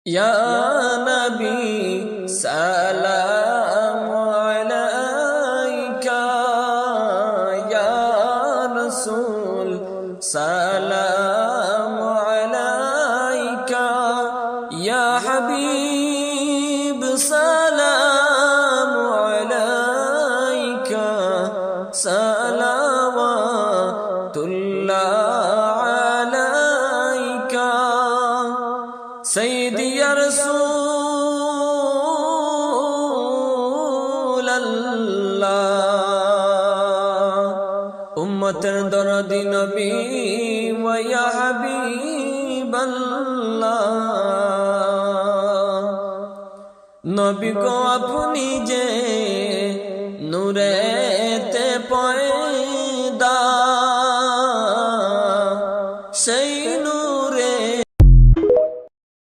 ইয়া নবী সালামু আলাইকা, ইয়া রাসূল সালামু আলাইকা, ইয়া হাবিব সালামু আলাইকা, সালাওয়াতুল্লাহ আলাইকা। সাইয়্যিদি ইয়া রাসূলাল্লাহ, উম্মতের দরদি নবী ওয়া ইয়া হাবিবাল্লাহ। নবী গো আপনি যে নূরে